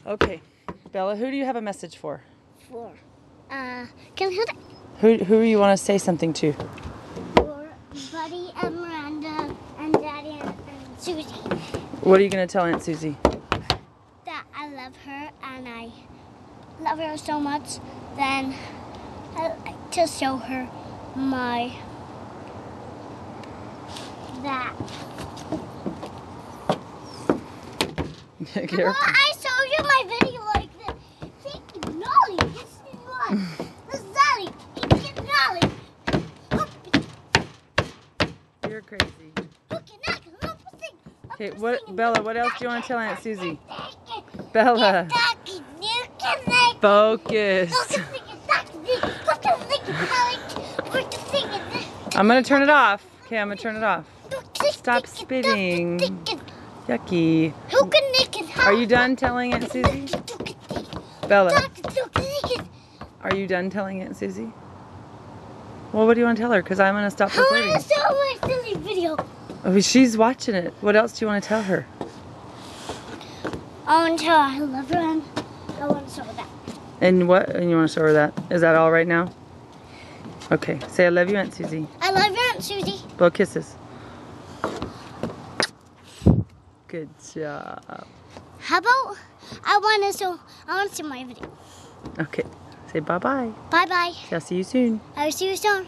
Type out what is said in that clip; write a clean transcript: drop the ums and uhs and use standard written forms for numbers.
Okay. Bella, who do you have a message for? Can I hold it? Who do you want to say something to? For Buddy and Miranda and Daddy and Susie. What are you going to tell Aunt Susie? That I love her and I love her so much. Then I like to show her that. Careful. Well, I showed you my video like this. See, Nolly, this is what. This is Daddy. It's Nolly. You're crazy. Okay, Okay, Bella, what else do you want to tell Aunt Susie? Bella, focus. I'm going to turn it off. Okay, I'm going to turn it off. Stop spitting. Yucky. Are you done telling Aunt Susie? Bella, are you done telling Aunt Susie? Well, what do you want to tell her? Because I'm going to stop recording. I want to show my silly video. Oh, she's watching it. What else do you want to tell her? I want to tell her I love her and I want to show her that. And what? And you want to show her that? Is that all right now? Okay. Say I love you, Aunt Susie. I love you, Aunt Susie. Blow kisses. Good job. How about I want to show my video. Okay. Say bye-bye. Bye-bye. I'll see you soon. I will see you soon.